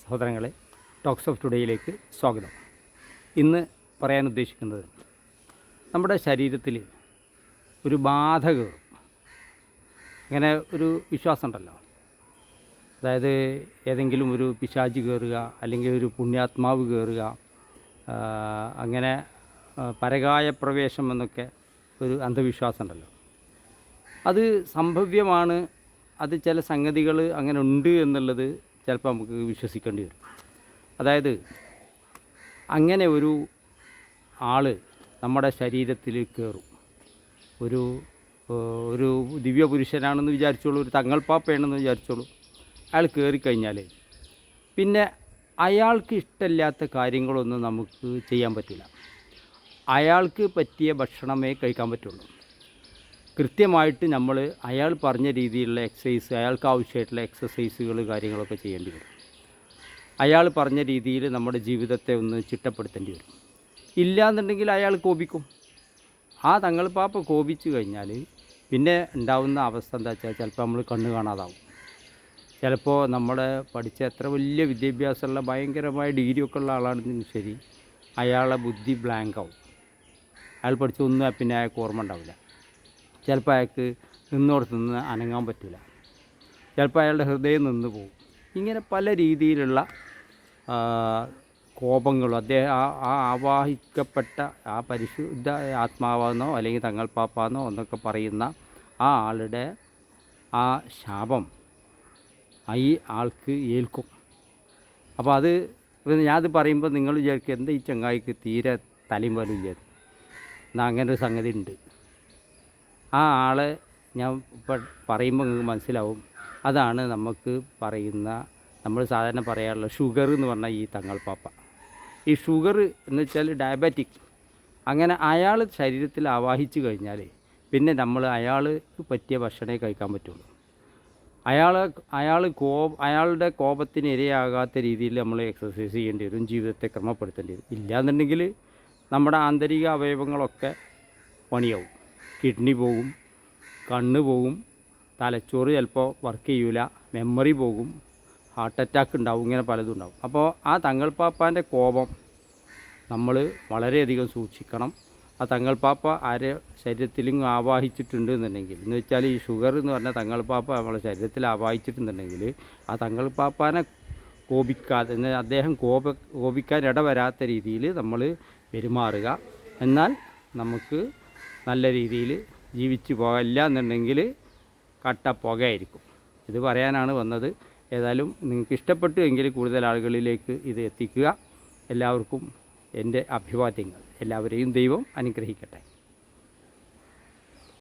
സഹോദരങ്ങളെ, talks of ടുഡേയിലേക്ക് സ്വാഗതം. ഇന്ന് പറയാൻ ഉദ്ദേശിക്കുന്നത് നമ്മുടെ ശരീരത്തിൽ ഒരു ബാധ കയറും. ഇങ്ങനെ ഒരു വിശ്വാസം ഉണ്ടല്ലോ, അതായത് ഏതെങ്കിലും ഒരു പിശാചി കയറുക, അല്ലെങ്കിൽ ഒരു പുണ്യാത്മാവ് കയറുക, അങ്ങനെ പരകായ പ്രവേശം എന്നൊക്കെ ഒരു അന്ധവിശ്വാസം ഉണ്ടല്ലോ. അത് സംഭവ്യമാണ്. അത് ചില സംഗതികൾ അങ്ങനെ ഉണ്ട് എന്നുള്ളത് ചിലപ്പോൾ നമുക്ക് വിശ്വസിക്കേണ്ടി വരും. അതായത് അങ്ങനെ ഒരു ആൾ നമ്മുടെ ശരീരത്തിൽ കയറും. ഒരു ദിവ്യപുരുഷനാണെന്ന് വിചാരിച്ചോളൂ, ഒരു തങ്ങൾപ്പാപ്പയാണെന്ന് വിചാരിച്ചോളൂ. അയാൾ കയറിക്കഴിഞ്ഞാൽ പിന്നെ അയാൾക്ക് ഇഷ്ടമില്ലാത്ത കാര്യങ്ങളൊന്നും നമുക്ക് ചെയ്യാൻ പറ്റില്ല. അയാൾക്ക് പറ്റിയ ഭക്ഷണമേ കഴിക്കാൻ പറ്റുള്ളൂ. കൃത്യമായിട്ട് നമ്മൾ അയാൾ പറഞ്ഞ രീതിയിലുള്ള എക്സസൈസ്, അയാൾക്ക് ആവശ്യമായിട്ടുള്ള എക്സസൈസുകൾ കാര്യങ്ങളൊക്കെ ചെയ്യേണ്ടി വരും. അയാൾ പറഞ്ഞ രീതിയിൽ നമ്മുടെ ജീവിതത്തെ ഒന്ന് ചിട്ടപ്പെടുത്തേണ്ടി വരും. ഇല്ലയെന്നുണ്ടെങ്കിൽ അയാൾ കോപിക്കും. ആ തങ്ങൾപ്പാപ്പ കോപിച്ചു കഴിഞ്ഞാൽ പിന്നെ ഉണ്ടാവുന്ന അവസ്ഥ എന്താ വെച്ചാൽ, ചിലപ്പോൾ നമ്മൾ കണ്ണ് കാണാതാവും. ചിലപ്പോൾ നമ്മുടെ പഠിച്ച എത്ര വലിയ വിദ്യാഭ്യാസമുള്ള ഭയങ്കരമായ ഡിഗ്രിയൊക്കെ ഉള്ള ആളാണെങ്കിലും ശരി, അയാളുടെ ബുദ്ധി ബ്ലാങ്കാവും. അയാൾ പഠിച്ചൊന്നും പിന്നെ അയാൾക്ക് ഓർമ്മ ഉണ്ടാവില്ല. ചിലപ്പോൾ അയാൾക്ക് നിന്നോടത്ത് നിന്ന് അനങ്ങാൻ പറ്റില്ല. ചിലപ്പോൾ അയാളുടെ ഹൃദയം നിന്ന് പോകും. ഇങ്ങനെ പല രീതിയിലുള്ള കോപങ്ങളും അദ്ദേഹം ആ ആവാഹിക്കപ്പെട്ട ആ പരിശുദ്ധ ആത്മാവെന്നോ അല്ലെങ്കിൽ തങ്ങൾപ്പാപ്പാന്നോ എന്നൊക്കെ പറയുന്ന ആ ആളുടെ ആ ശാപം ഈ ആൾക്ക് ഏൽക്കും. അപ്പോൾ അത് ഞാനത് പറയുമ്പോൾ നിങ്ങൾ വിചാരിക്കും, എന്താ ഈ ചങ്ങായിക്ക് തീരെ തലയും പോലും ഇല്ല, എന്നാൽ അങ്ങനെ ഒരു സംഗതി ഉണ്ട്. ആ ആളെ ഞാൻ ഇപ്പോൾ പറയുമ്പോൾ നിങ്ങൾക്ക് മനസ്സിലാവും. അതാണ് നമുക്ക് പറയുന്ന, നമ്മൾ സാധാരണ പറയാറുള്ള ഷുഗർ എന്ന് പറഞ്ഞാൽ ഈ തങ്ങൾപ്പാപ്പ. ഈ ഷുഗർ എന്ന് വെച്ചാൽ ഡയബറ്റിക്. അങ്ങനെ അയാൾ ശരീരത്തിൽ ആവാഹിച്ചു കഴിഞ്ഞാൽ പിന്നെ നമ്മൾ അയാൾക്ക് പറ്റിയ ഭക്ഷണമേ കഴിക്കാൻ പറ്റുള്ളൂ. അയാളുടെ കോപത്തിന് ഇരയാകാത്ത രീതിയിൽ നമ്മൾ എക്സസൈസ് ചെയ്യേണ്ടി വരും, ജീവിതത്തെ ക്രമപ്പെടുത്തേണ്ടി വരും. ഇല്ലയെന്നുണ്ടെങ്കിൽ നമ്മുടെ ആന്തരിക അവയവങ്ങളൊക്കെ പണിയാവും. കിഡ്നി പോകും, കണ്ണ് പോകും, തലച്ചോറ് ചിലപ്പോൾ വർക്ക് ചെയ്യൂല, മെമ്മറി പോകും, ഹാർട്ട് അറ്റാക്ക് ഉണ്ടാവും, ഇങ്ങനെ പലതും ഉണ്ടാവും. അപ്പോൾ ആ തങ്ങൾപ്പാപ്പാൻ്റെ കോപം നമ്മൾ വളരെയധികം സൂക്ഷിക്കണം. ആ തങ്ങൾപ്പാപ്പ ആരെ ശരീരത്തിലും ആവാഹിച്ചിട്ടുണ്ട് എന്നുണ്ടെങ്കിൽ, എന്ന് വെച്ചാൽ ഈ ഷുഗർ എന്ന് പറഞ്ഞാൽ തങ്ങൾപ്പാപ്പ നമ്മളെ ശരീരത്തിൽ ആവാഹിച്ചിട്ടുണ്ടെങ്കിൽ ആ തങ്ങൾപ്പാപ്പാനെ കോപിക്കാതെ, അദ്ദേഹം കോപിക്കാൻ ഇടവരാത്ത രീതിയിൽ നമ്മൾ പെരുമാറുക. എന്നാൽ നമുക്ക് നല്ല രീതിയിൽ ജീവിച്ചു പോകില്ല എന്നുണ്ടെങ്കിൽ കട്ട പുകയായിരിക്കും. ഇത് പറയാനാണ് വന്നത്. ഏതായാലും നിങ്ങൾക്ക് ഇഷ്ടപ്പെട്ടു എങ്കിൽ കൂടുതൽ ആളുകളിലേക്ക് ഇത് എത്തിക്കുക. എല്ലാവർക്കും എൻ്റെ അഭിവാദ്യങ്ങൾ. എല്ലാവരെയും ദൈവം അനുഗ്രഹിക്കട്ടെ.